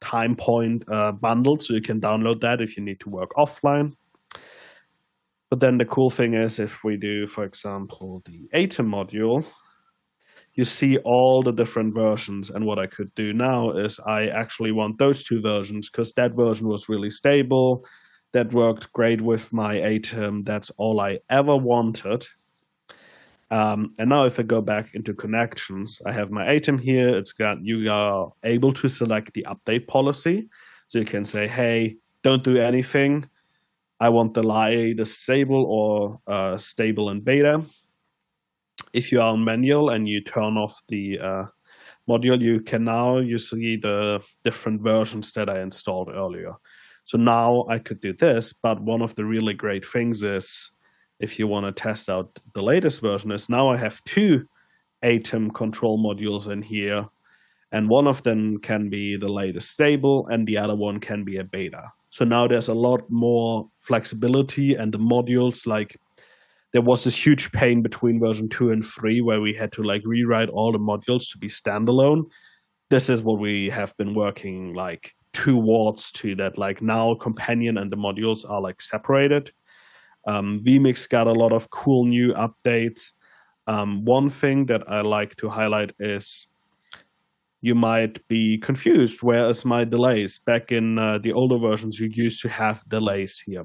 time point bundled. So you can download that if you need to work offline. But then the cool thing is if we do, for example, the ATEM module, you see all the different versions. And what I could do now is I actually want those 2 versions because that version was really stable. That worked great with my ATEM. That's all I ever wanted. And now if I go back into connections, I have my ATEM here. You are able to select the update policy. So you can say, hey, don't do anything. I want the stable or stable in beta. If you are on manual and you turn off the module, you see the different versions that I installed earlier. So now I could do this, but one of the really great things is if you want to test out the latest version is now I have 2 ATEM control modules in here, and one of them can be the latest stable and the other one can be a beta. So now there's a lot more flexibility, and the modules, like there was this huge pain between version 2 and 3 where we had to like rewrite all the modules to be standalone. This is what we have been working like towards to, that like now Companion and the modules are like separated. vMix got a lot of cool new updates. One thing that I like to highlight is you might be confused, where is my delays? Back in the older versions, you used to have delays here.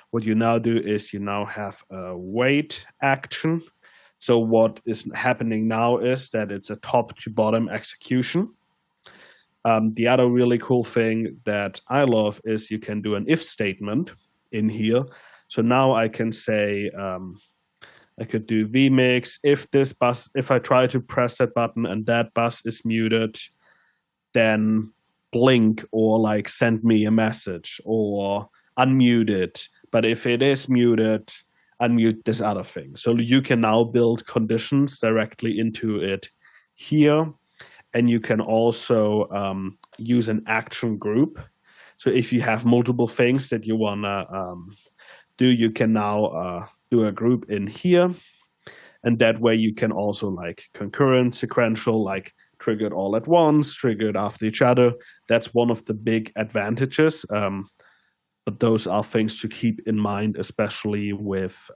What you now do is you now have a wait action. So what is happening now is that it's a top to bottom execution. The other really cool thing that I love is you can do an if statement in here. So now I can say, I could do vMix, if I try to press that button and that bus is muted, then blink or like send me a message or unmute it. But if it is muted, unmute this other thing. So you can now build conditions directly into it here. And you can also use an action group. So if you have multiple things that you want to do, you can now do a group in here. And that way you can also like concurrent, sequential, like triggered all at once, triggered after each other. That's one of the big advantages. But those are things to keep in mind, especially with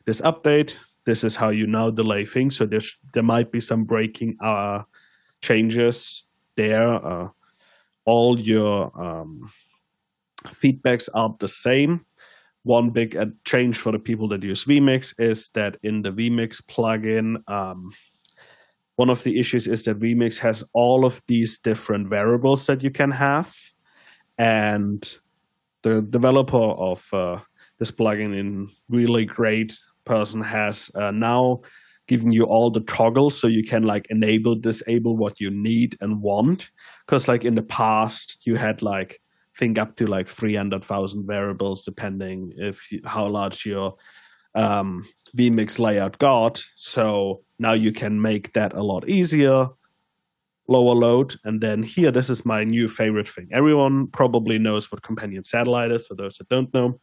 this update. This is how you now delay things. So there might be some breaking changes there. All your feedbacks are the same. One big change for the people that use vMix is that in the vMix plugin, one of the issues is that vMix has all of these different variables that you can have. And the developer of this plugin, in really great person, has now given you all the toggles so you can like enable, disable what you need and want. Because like in the past, you had like think up to like 300,000 variables, depending how large your vMix layout got. So now you can make that a lot easier, lower load. And then here, this is my new favorite thing. Everyone probably knows what Companion Satellite is. For those that don't know,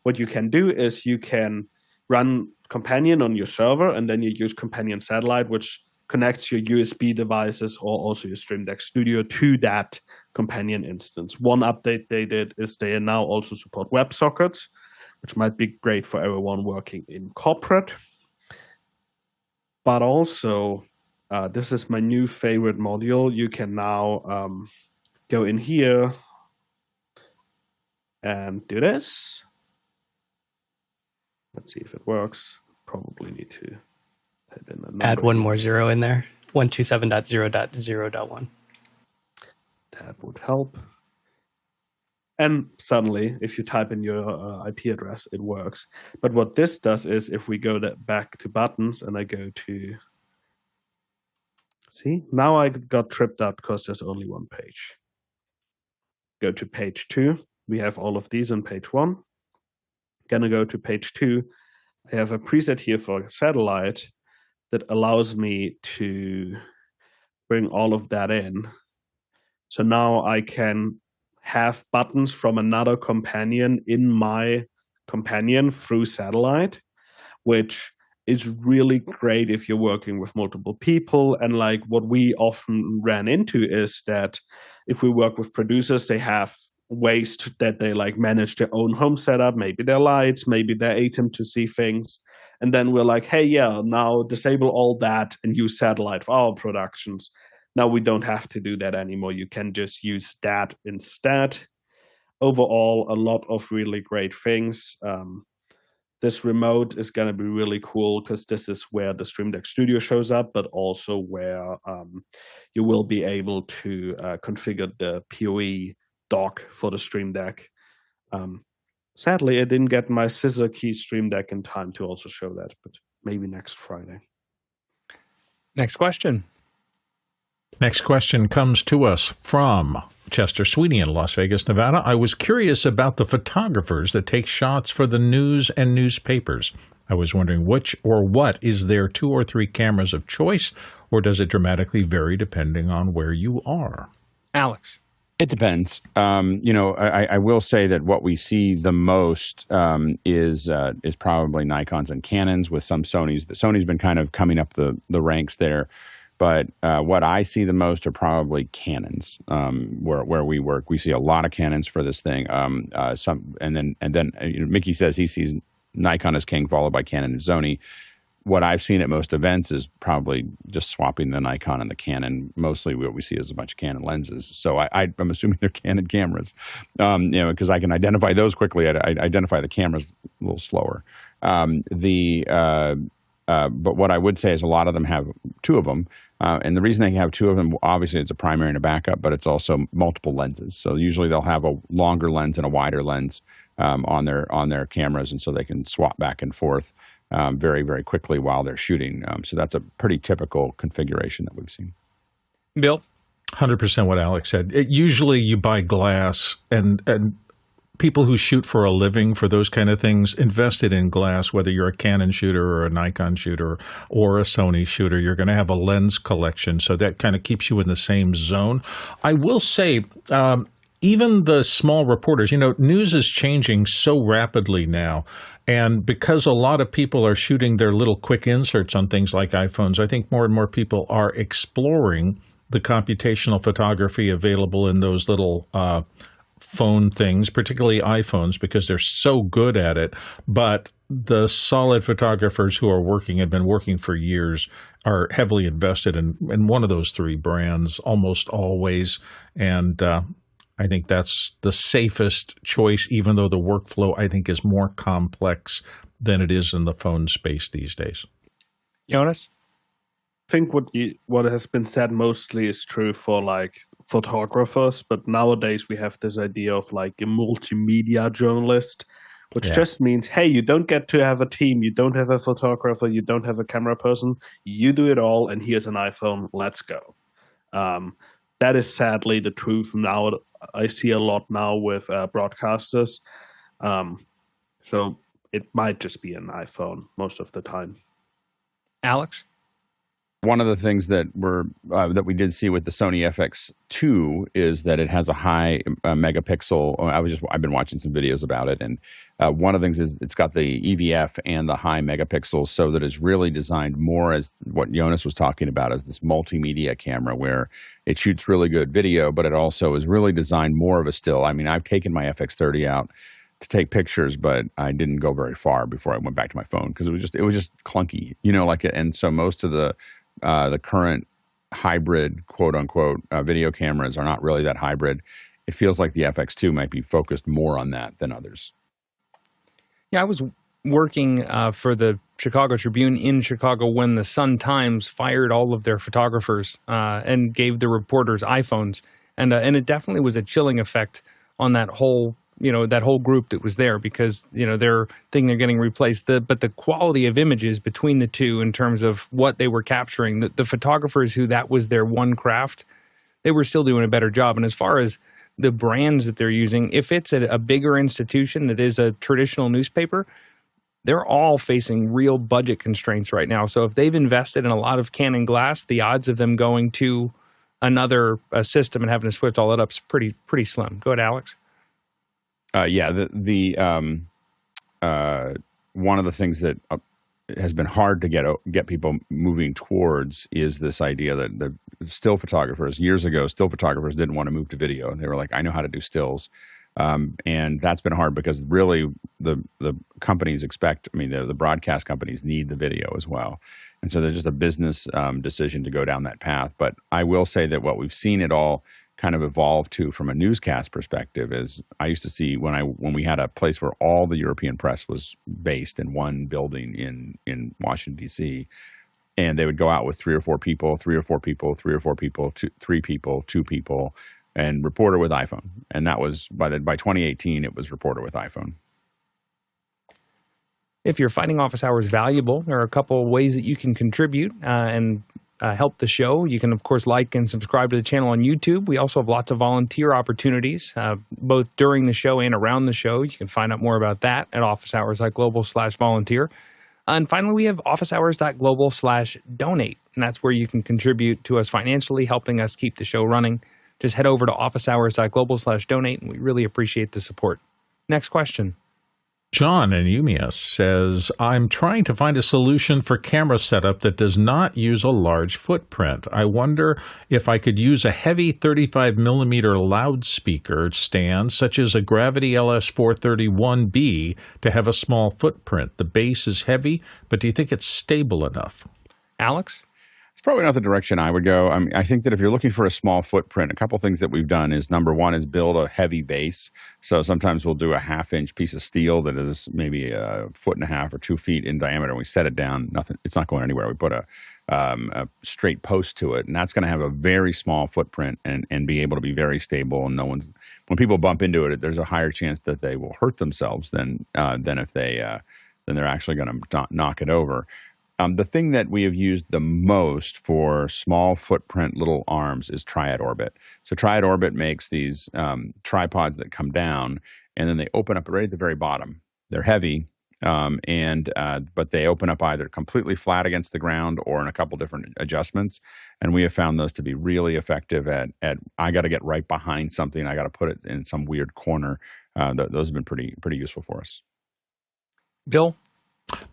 what you can do is you can run Companion on your server, and then you use Companion Satellite, which connects your USB devices or also your Stream Deck Studio to that Companion instance. One update they did is they now also support WebSockets, which might be great for everyone working in corporate. But also, this is my new favorite module. You can now go in here and do this. Let's see if it works. Probably need to type in a number. Add one more zero in there. 127.0.0.1. That would help. And suddenly, if you type in your IP address, it works. But what this does is, if we go back to buttons and I go to... See, now I got tripped out because there's only one page. Go to page 2. We have all of these on page 1. Gonna go to page 2. I have a preset here for satellite that allows me to bring all of that in. So now I can have buttons from another companion in my companion through satellite, which is really great if you're working with multiple people. And like what we often ran into is that if we work with producers, they have ways that they like manage their own home setup, maybe their lights, maybe their ATEM to see things. And then we're like, hey, yeah, now disable all that and use satellite for our productions. Now we don't have to do that anymore. You can just use that instead. Overall, a lot of really great things. This remote is going to be really cool because this is where the Stream Deck Studio shows up, but also where you will be able to configure the PoE dock for the Stream Deck. Sadly, I didn't get my scissor key Stream Deck in time to also show that, but maybe next Friday. Next question. Next question comes to us from Chester Sweeney in Las Vegas, Nevada. I was curious about the photographers that take shots for the news and newspapers. I was wondering which or what is there 2 or 3 cameras of choice, or does it dramatically vary depending on where you are? Alex. It depends. I will say that what we see the most is probably Nikons and Canons, with some Sonys. The Sony's been kind of coming up the ranks there, but what I see the most are probably Canons. Where we work, we see a lot of Canons for this thing. Mickey says he sees Nikon as king, followed by Canon and Sony. What I've seen at most events is probably just swapping the Nikon and the Canon. Mostly what we see is a bunch of Canon lenses. So I'm assuming they're Canon cameras, because I can identify those quickly. I identify the cameras a little slower. But what I would say is a lot of them have 2 of them. And the reason they have 2 of them, obviously it's a primary and a backup, but it's also multiple lenses. So usually they'll have a longer lens and a wider lens on their cameras, and so they can swap back and forth very, very quickly while they're shooting. So that's a pretty typical configuration that we've seen. Bill? 100% what Alex said. Usually you buy glass, and people who shoot for a living for those kind of things invested in glass, whether you're a Canon shooter or a Nikon shooter or a Sony shooter, you're going to have a lens collection. So that kind of keeps you in the same zone. I will say, even the small reporters, news is changing so rapidly now. And because a lot of people are shooting their little quick inserts on things like iPhones, I think more and more people are exploring the computational photography available in those little phone things, particularly iPhones, because they're so good at it. But the solid photographers who are working, have been working for years, are heavily invested in one of those three brands almost always. And I think that's the safest choice, even though the workflow, I think, is more complex than it is in the phone space these days. Jonas? I think what has been said mostly is true for like photographers, but nowadays we have this idea of like a multimedia journalist, which just means, hey, you don't get to have a team, you don't have a photographer, you don't have a camera person, you do it all, and here's an iPhone, let's go. That is sadly the truth now. I see a lot now with broadcasters. So it might just be an iPhone most of the time. Alex? One of the things that that we did see with the Sony FX2 is that it has a high megapixel. I've been watching some videos about it, and one of the things is it's got the EVF and the high megapixels, so that it's really designed more as what Jonas was talking about, as this multimedia camera where it shoots really good video, but it also is really designed more of a still. I mean, I've taken my FX30 out to take pictures, but I didn't go very far before I went back to my phone because it was just clunky, and so most of the current hybrid, quote unquote, video cameras are not really that hybrid. It feels like the FX2 might be focused more on that than others. Yeah, I was working for the Chicago Tribune in Chicago when the Sun-Times fired all of their photographers and gave the reporters iPhones. And it definitely was a chilling effect on that whole group that was there, because, they're thinking they're getting replaced. But the quality of images between the two in terms of what they were capturing, the photographers who that was their one craft, they were still doing a better job. And as far as the brands that they're using, if it's a bigger institution that is a traditional newspaper, they're all facing real budget constraints right now. So if they've invested in a lot of Canon glass, the odds of them going to another system and having to switch all that up is pretty slim. Go ahead, Alex. One of the things that has been hard to get people moving towards is this idea that the still photographers, years ago, still photographers didn't want to move to video. They were like, I know how to do stills. And that's been hard because really the companies the broadcast companies need the video as well. And so there's just a business decision to go down that path. But I will say that what we've seen it all kind of evolve to from a newscast perspective is I used to see when we had a place where all the European press was based in one building in Washington, D.C., and they would go out with three or four people, two people, and reporter with iPhone. And that was by 2018, it was reporter with iPhone. If you're finding office hours valuable, there are a couple of ways that you can contribute and help the show. You can, of course, like and subscribe to the channel on YouTube. We also have lots of volunteer opportunities, both during the show and around the show. You can find out more about that at officehours.global/volunteer. And finally, we have officehours.global/donate, and that's where you can contribute to us financially, helping us keep the show running. Just head over to officehours.global/donate, and we really appreciate the support. Next question. John in Umeå says, I'm trying to find a solution for camera setup that does not use a large footprint. I wonder if I could use a heavy 35mm loudspeaker stand, such as a Gravity LS431B, to have a small footprint. The base is heavy, but do you think it's stable enough? Alex? It's probably not the direction I would go. I mean, I think that if you're looking for a small footprint, a couple things that we've done is, number one, is build a heavy base. So sometimes we'll do a 1/2-inch piece of steel that is maybe 1.5 feet or 2 feet in diameter. And we set it down. It's not going anywhere. We put a straight post to it, and that's going to have a very small footprint and be able to be very stable. And when people bump into it, there's a higher chance that they will hurt themselves than if they're actually going to knock it over. The thing that we have used the most for small footprint little arms is Triad Orbit. So Triad Orbit makes these tripods that come down, and then they open up right at the very bottom. They're heavy, But they open up either completely flat against the ground or in a couple different adjustments. And we have found those to be really effective at I got to get right behind something. I got to put it in some weird corner. Those have been pretty useful for us. Bill?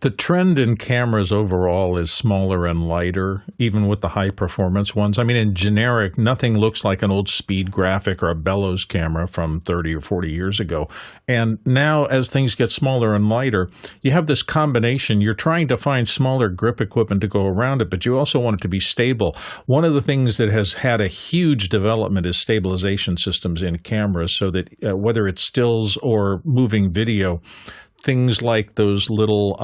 The trend in cameras overall is smaller and lighter, even with the high-performance ones. I mean, in generic, nothing looks like an old Speed Graphic or a Bellows camera from 30 or 40 years ago. And now, as things get smaller and lighter, you have this combination. You're trying to find smaller grip equipment to go around it, but you also want it to be stable. One of the things that has had a huge development is stabilization systems in cameras, so that whether it's stills or moving video, things like those little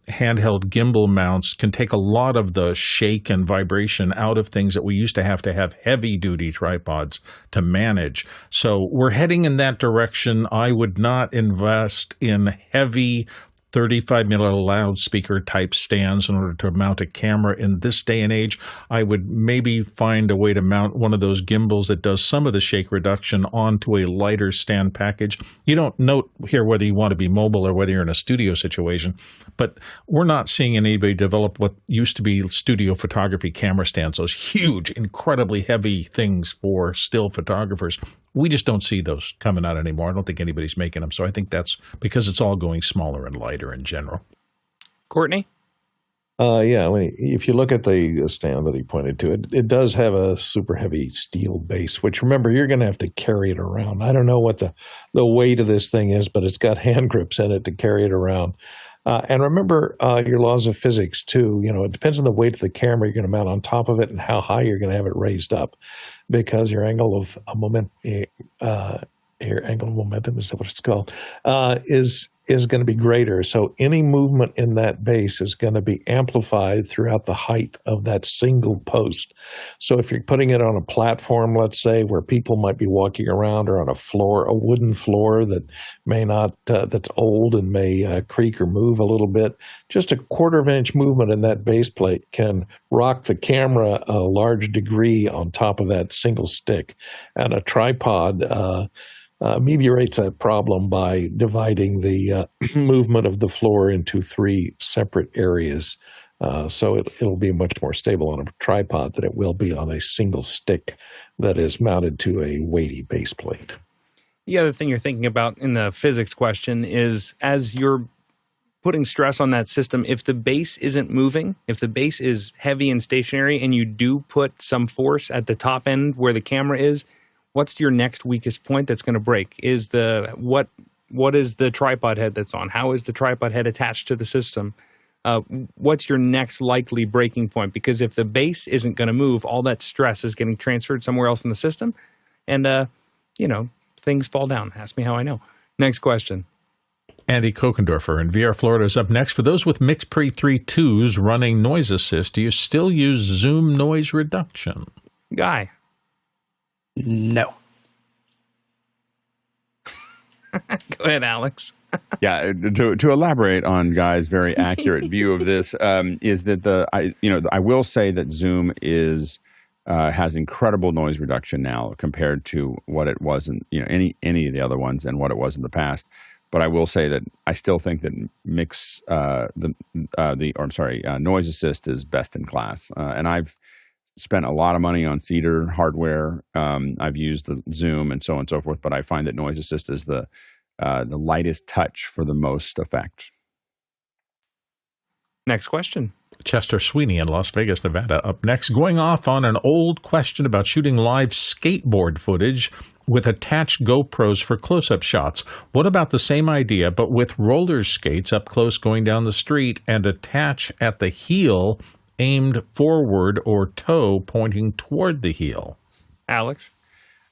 handheld gimbal mounts can take a lot of the shake and vibration out of things that we used to have heavy-duty tripods to manage. So we're heading in that direction. I would not invest in heavy 35mm loudspeaker type stands in order to mount a camera in this day and age. I would maybe find a way to mount one of those gimbals that does some of the shake reduction onto a lighter stand package. You don't note here whether you want to be mobile or whether you're in a studio situation, but we're not seeing anybody develop what used to be studio photography camera stands, those huge, incredibly heavy things for still photographers. We just don't see those coming out anymore. I don't think anybody's making them. So I think that's because it's all going smaller and lighter in general. Courtney? Yeah, if you look at the stand that he pointed to, it does have a super heavy steel base, which, remember, you're going to have to carry it around. I don't know what the weight of this thing is, but it's got hand grips in it to carry it around. And remember your laws of physics, too. You know, it depends on the weight of the camera you're going to mount on top of it and how high you're going to have it raised up, because your angle of momentum, is that what it's called, is going to be greater. So any movement in that base is going to be amplified throughout the height of that single post. So if you're putting it on a platform, let's say, where people might be walking around, or on a floor, a wooden floor that may not, that's old and may creak or move a little bit, just a 1/4 inch movement in that base plate can rock the camera a large degree on top of that single stick. And a tripod ameliorates that problem by dividing the movement of the floor into 3 separate areas. So it'll be much more stable on a tripod than it will be on a single stick that is mounted to a weighty base plate. The other thing you're thinking about in the physics question is, as you're putting stress on that system, if the base isn't moving, if the base is heavy and stationary, and you do put some force at the top end where the camera is, what's your next weakest point that's going to break? Is what is the tripod head that's on? How is the tripod head attached to the system? What's your next likely breaking point? Because if the base isn't going to move, all that stress is getting transferred somewhere else in the system, and things fall down. Ask me how I know. Next question. Andy Kokendorfer in VR Florida is up next. For those with MixPre 3.2s running NoiseAssist, do you still use Zoom noise reduction? Guy. No. Go ahead, Alex. Yeah, to elaborate on Guy's very accurate view of this, is that I will say that Zoom has incredible noise reduction now compared to what it was in any of the other ones and what it was in the past. But I will say that I still think that NoiseAssist is best in class, and I've spent a lot of money on Cedar hardware. I've used the Zoom and so on and so forth, but I find that NoiseAssist is the lightest touch for the most effect. Next question. Chester Sweeney in Las Vegas, Nevada, up next, going off on an old question about shooting live skateboard footage with attached GoPros for close-up shots. What about the same idea, but with roller skates up close going down the street and attach at the heel, aimed forward, or toe pointing toward the heel? Alex?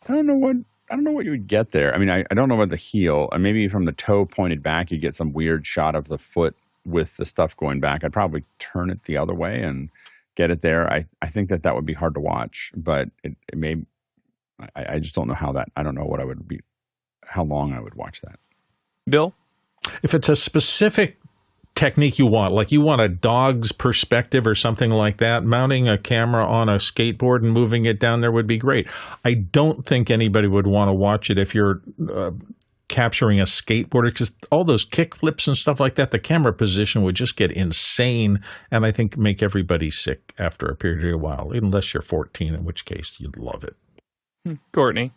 I don't know what you would get there. I mean, I don't know about the heel. Maybe from the toe pointed back, you get some weird shot of the foot with the stuff going back. I'd probably turn it the other way and get it there. I think that would be hard to watch, but it may. I just don't know how that. I don't know how long I would watch that. Bill? If it's a specific technique you want, like you want a dog's perspective or something like that, mounting a camera on a skateboard and moving it down there would be great. I don't think anybody would want to watch it if you're capturing a skateboarder, because all those kick flips and stuff like that, the camera position would just get insane, and I think make everybody sick after a period of a while, unless you're 14, in which case you'd love it. Courtney.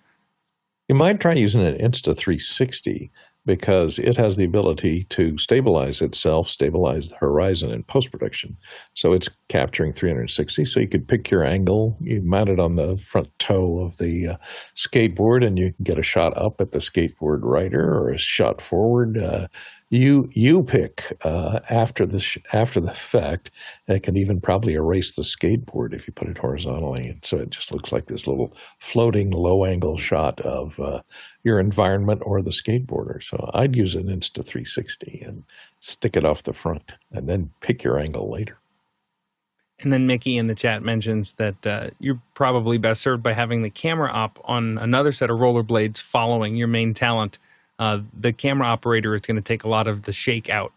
You might try using an Insta360 because it has the ability to stabilize itself, stabilize the horizon in post-production. So it's capturing 360. So you could pick your angle, you mount it on the front toe of the skateboard, and you can get a shot up at the skateboard rider or a shot forward. You pick after the fact. It can even probably erase the skateboard if you put it horizontally, and so it just looks like this little floating low-angle shot of your environment or the skateboarder. So I'd use an Insta360 and stick it off the front, and then pick your angle later. And then Mickey in the chat mentions that you're probably best served by having the camera op on another set of rollerblades following your main talent. The camera operator is going to take a lot of the shake out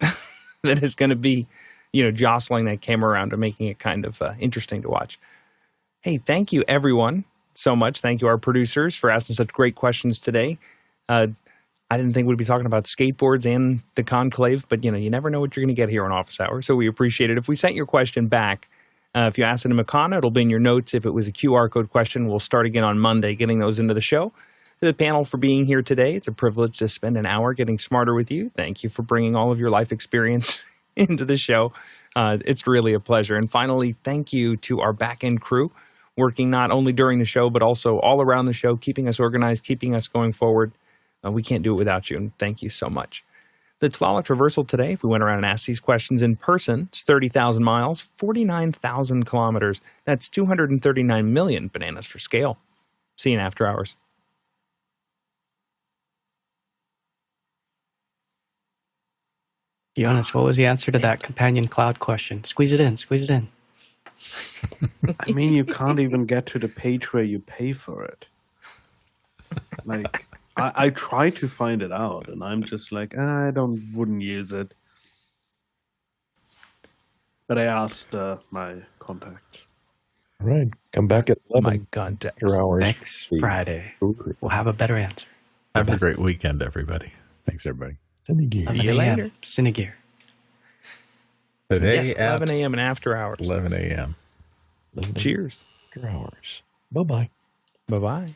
that is going to be, jostling that camera around and making it kind of interesting to watch. Hey, thank you, everyone, so much. Thank you, our producers, for asking such great questions today. I didn't think we'd be talking about skateboards and the Conclave, but, you never know what you're going to get here on Office Hours, so we appreciate it. If we sent your question back, if you asked it in Makana, it'll be in your notes. If it was a QR code question, we'll start again on Monday getting those into the show. To the panel for being here today. It's a privilege to spend an hour getting smarter with you. Thank you for bringing all of your life experience into the show. It's really a pleasure. And finally, thank you to our back-end crew, working not only during the show, but also all around the show, keeping us organized, keeping us going forward. We can't do it without you, and thank you so much. The Tlaloc reversal today, if we went around and asked these questions in person, it's 30,000 miles, 49,000 kilometers. That's 239 million bananas for scale. See you in After Hours. Jonas, what was the answer to that companion cloud question? Squeeze it in, squeeze it in. I mean, you can't even get to the page where you pay for it. Like, I try to find it out, and I'm just like, wouldn't use it. But I asked my contacts. All right, come back at 11 My contacts. After Hours. Next Friday, we'll have a better answer. Have a great weekend, everybody. Thanks, everybody. Cinegear. 11 you a.m. later. Cinegear. Today Yes, at 11 a.m. and After Hours. 11 a.m. Cheers. After Hours. Bye-bye. Bye-bye.